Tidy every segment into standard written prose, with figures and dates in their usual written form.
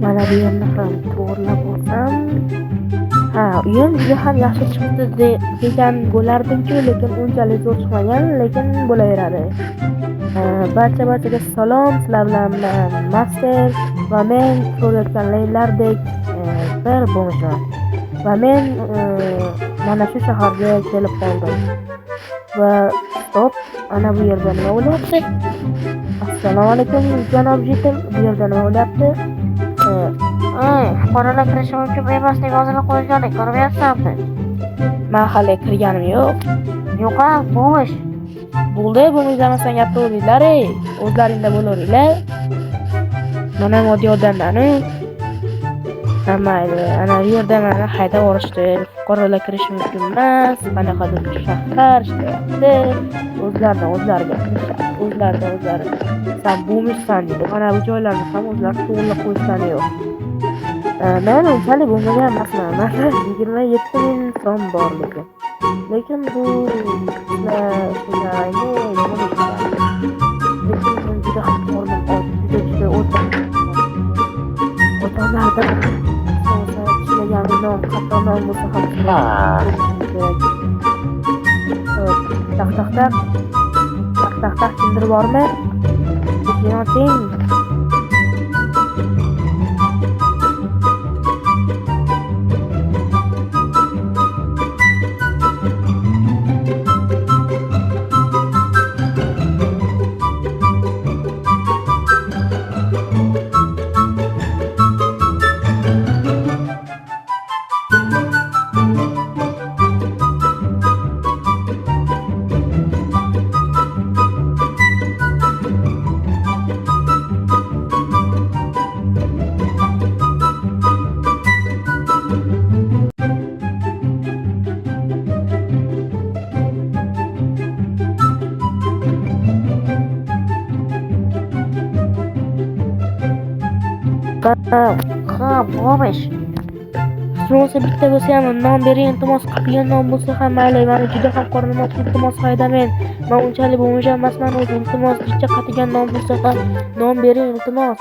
mana bu yerni ham to'g'rilab olsam, ha, uyim juda ham yaxshi chiqdi degan bo'lardimku, lekin unchalik zo'r chiqmagan, lekin bo'laveradi. Barchaga salom, sizlar bilan Master va men ko'rayotganlaringlardek bir bo'mishman. Va men mana shu shaharga kelib qoldim. Va stop, ana bu yerda nima bo'lyapti? Assalomu alaykum janob Jitim, bu yerda nima bo'lyapti? Fuqarolar kirishi mumkin emas deb yozilib qo'yilgani ko'ryapsanmi? Men hali kirganim yo'q. Yo'q, bo'sh. Bo'ldi, bo'lmaysan gapiringlar, o'zlaringda bo'laveringlar. Mana moddiy odamlarni mayli, ana bu yerda meni haydab yuborishdi. Fuqarolar kirish mumkin emas, qanaqadir shahar ishlayapti. O'zlari. Sen bo'lmaysan deydi. Mana bu joylarni ham o'zlari to'g'rilab qo'yishgani yo'q. Men unchalik bo'lmagan emasman. Mana 27,000 so'm bor lekin bu juda ham qornim och, juda o'rtalarda ishlagan qatlamam bo'lsa ham tak kimdir bormi? Yo'qing. Ha, bo'sh. So'rasa bitta bo'lsa ham non bering, iltimos, qilgan non bo'lsa ham mayli. Meni juda ham qornim och, iltimos haydamen. Men unchalik bo'lmagan emasman, o'zi iltimos, jicha qatigan non bo'lsa ham non bering, iltimos.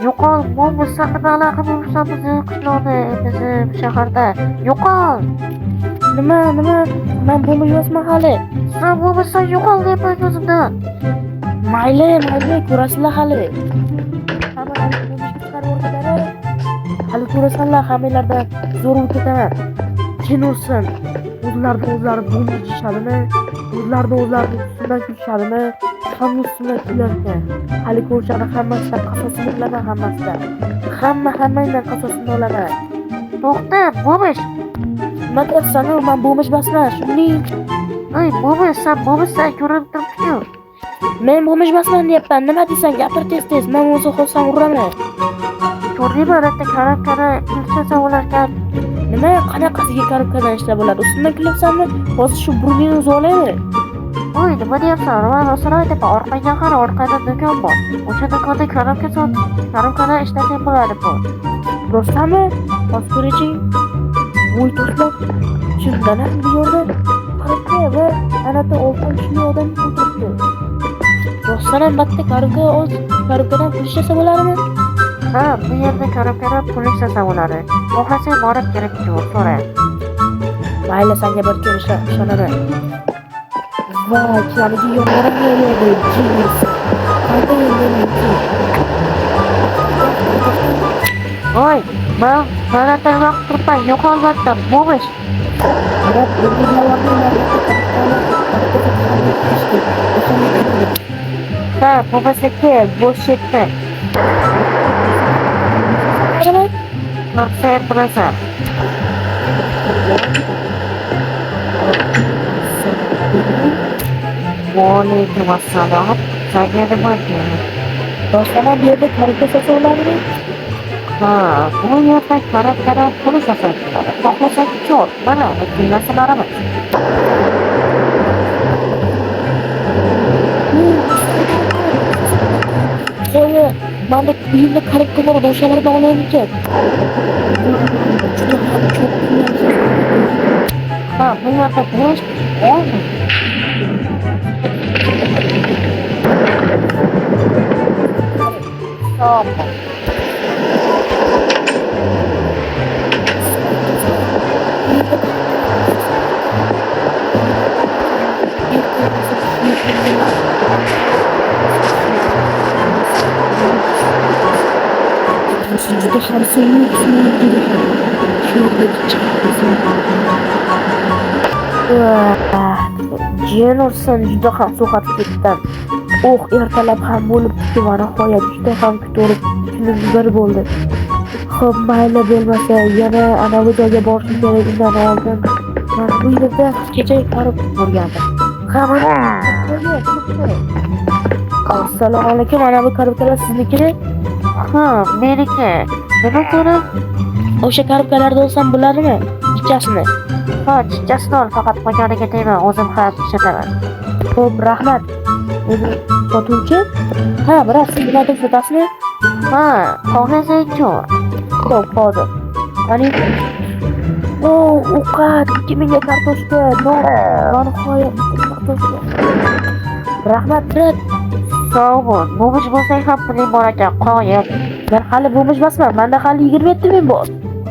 Yo'qol, bo'lmasa qidalar bo'lsa bizni qishloqda, bizni shaharda. Yo'qol. Nima? Men bo'lmayapman hali. Sen bo'lmasa yo'qol deyapman o'zimdan. Mayli, ko'rasizlar hali. Hali ko'rasanlar, hammanglardan zo'r o'taman. Jin ursin. O'zlari bo'lmayishadimi? O'zlari ustidan kulishadimi? Hamma ustidan kularkan. Hali ko'rishadi, hammasidan qasosini olaman, hammasidan. Hammangdan qasosini olaman. To'xta, bo'sh. Nima deyapsan? Men bo'mish emasman, shuning. Bo'sh, sen bo'mishsan, ko'rinib turibdi-ku. Men bo'mish emasman deyapman. Nima deysan? Gapir tez. Men o'zi xo'sam uraman. Ko'rdingmi, albatta karobkada ishlasa bo'larkan. Nima? Qanaqasiga karobkadan ishlab bo'ladi? Ustidan kulyapsanmi? Hozir shu burningni o'zi olaymi? Nima deyapsan? Men rostini aytaman, orqada do'kon bor. O'sha do'konda karobkada ishlatib bo'ladi bu. Rostami? Hozir ko'raching. Voy do'stlar, shundan ham bu yerda karobka va anata oltin kuchli odam o'tiribdi. Rostdan ham bitta karobkadan pul ishlasa bo'ladimi? Ha, bu yerda karobkadan pul ishlasa bo'ladi. Xohlasang borib kerak-ku, so'ra. Mayli, senga bir kun ishonaman. Voy, kamiga yo'llarim yo'llaydi, jinnis. Qanday yo'llaydi? Men g'alati vaqt turibman, yo'qolmabdi, bo'sh. Ha, bo'lmasa kel, bo'sh ketdi. Sen bilasan. Vaalaykum assalom. Senga nima kerak? Rostdan bu yerda karobka so'rayapti. Ha, bu yerda karobkadan pul so'rayapti. Xohlasang ko'r, mana bu narsalarimiz. Qo'ya, mana uyimda karobka bor, o'shalardan olaymikan. Juda ham ko'p pul. Ha, bu yerda go'sht olmi? Stop. juda ham so'nggi shu yerga chiqib jiyan ursin, juda ham so'qat ketdim. Ertalab ham bo'lib tutdi va nihoyat juda ham kutib kunim bir bo'ldi. Xo'p, mayli bo'lmasa, yana anavi joyga borishim kerak. Undan oldin men bu yerda kecha qarab ko'rgandim. Assalomu alaykum, anavi karobkalar siznikimi? Ha, meniki. Nima kerak? O'sha karobkalarda olsam bo'ladimi? Ikkasini. Ha, chichasini ol, faqat qolganiga tegma, o'zim ham ishataman. Xo'p, rahmat. Sotuvchi? Ha, biroq siz nimadan sotasizmi? Ha, xohlasang-ku. Xo'p, hozir. Qani? Ovqat 2000 ga kartoshka. Nihoyat kartoshka. Rahmat, brat. Sog' bo'l. Bo'mish bo'lsang ham puling bor ekan, qo'yib. Men hali bo'mishmasman. Menda hali 27 ming bor.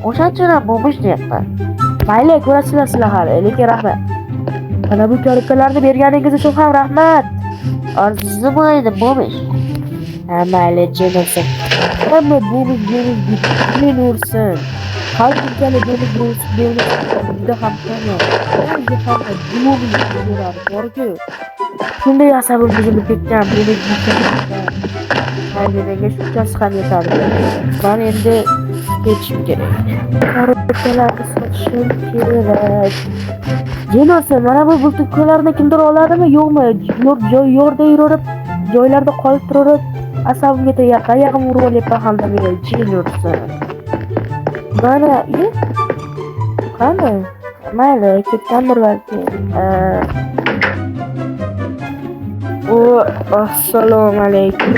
O'shancha bo'mish deyapti. Mayli, ko'rasizlar sizlar hali. Lekin rahmat. Mana bu karobkalarni berganingiz uchun ham rahmat. Arzimaydi bo'mish. Ha, mayli, jinosin. Hamma bo'mish men ursin. Qalbimga bo'mish juda ham qiymat. Juda ham bo'mish bor-ku. Shunday asabim buzilib ketgan, buni menga shunchasi ham yetadi. Men endi ketishim kerak. Karobkalarni sotishim kerak. Jinosi, mana bu bulutlarni kimdir oladimi, yo'qmi? Yo'rda yurib, joylarda qolib turib, asabimga tegayapti. Oyog'im urib olyapman hamda meni jinosi. Mana, qani? Mayli, ketgandir balki. Assalomu alaykum.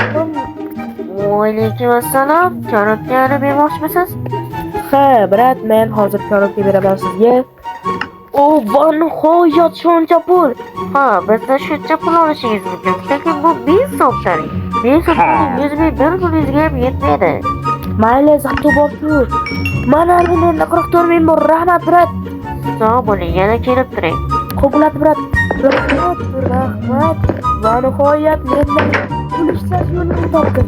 Va alaykum assalom. Karobkani bermoqchimisiz? Ha, brat, men hozir karobka beraman sizga. Va nihoyat shuncha pul. Ha, bizda shuncha pul olishingiz mumkin. Lekin bu 1000 so'mdalik. 1000 so'mdalik 100 ming bir kuningizga ham yetmaydi. Mayli, zabti bor-ku. Mana menda 44 ming bor. Rahmat, brat. Sog' bo'ling, yana kelib turing. Xo'p, brat. Rahmat. Va nihoyat menda pul ishlash yo'lini topdim.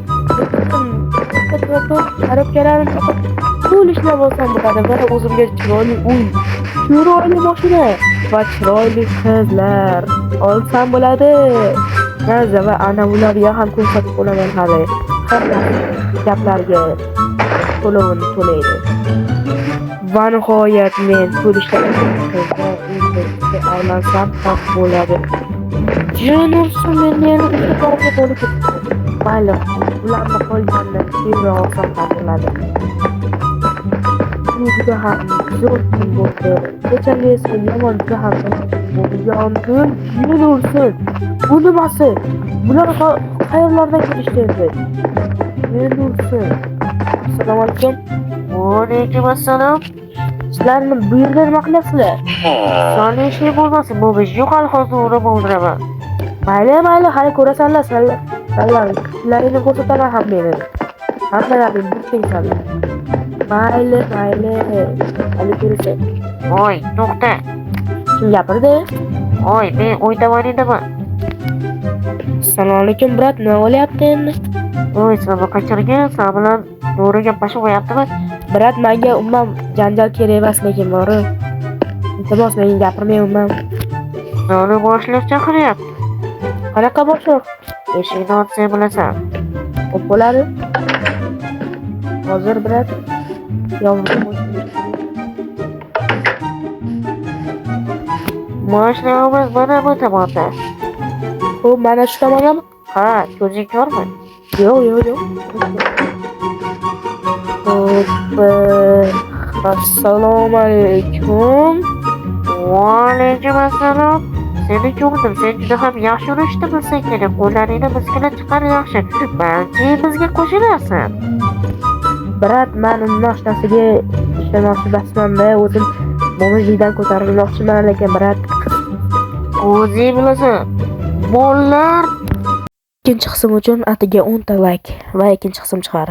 Karobkalarni pul ishlab olsam bo'ladi. Mana o'zimga chiroyli uy, chiroyli mashina va chiroyli qizlar olsam bo'ladi. Naza va ana ularga ham ko'rsatib qo'yaman hali. Hamma gaplarga to'lovini to'laydi. Va nihoyat men pul ishlab aylansam ham bo'ladi. Jinosi meni ularga bo'lib ketdi. Mayli, ularni qo'ygandan keyin olsam ham bo'ladi. Juda ham zo'r kun bo'ldi. Kechagi esa yomon juda ham bo'ldi. Yong'in jin ursin. Bu nimasi? Bular qayerlardan kelishdi endi? Jin ursin. Assalomu alaykum. Va alaykum assalom. Sizlarni bu yerda nima qilyapsizlar? Sani ishi bo'lmasin, bo'mish yo'q, hali hozir urib o'ldiraman. Mayli, hali ko'rasanlar, sizlarni ko'rsataman ham meni. Hammalaring bittangizlar. Mayli. Hali ko'rasan. Voy, to'xta. Kim gapirdi? Voy, men o'ydaman edaman. Assalomu alaykum, brat. Nima bo'lyapti endi? Voy, sen qachirgan, sen bilan to'g'ri gaplashib qo'yaptimi? Brat, menga umuman janjal kerak emas, lekin bor. Iltimos, menga gapirmang umuman. Noni boshlab chaqiryapti. Qanaqa boshliq? Eshikni ochsang bo'lasan. Xo'p bo'ladi. Hozir brat. Mashinamiz mana bu tomonda. Xo'p, mana shu tomonami? Ha, ko'zing ko'rmi? Yo'q. Xo'p, assalomu alaykum. Va alaykum assalom. Seni ko'rdim, sen juda ham yaxshi urishni bilsang kerak. Qo'llaringni biskila chiqar yaxshi. Balki bizga qo'shilarsan. Brat, men narsaga ishlamoqchi emasman-da, o'zim momijlikdan ko'tarilmoqchiman, lekin brat, o'zing bilasan. Bolalar ikkinchi qism uchun atiga 10 ta like va ikkinchi qism chiqar.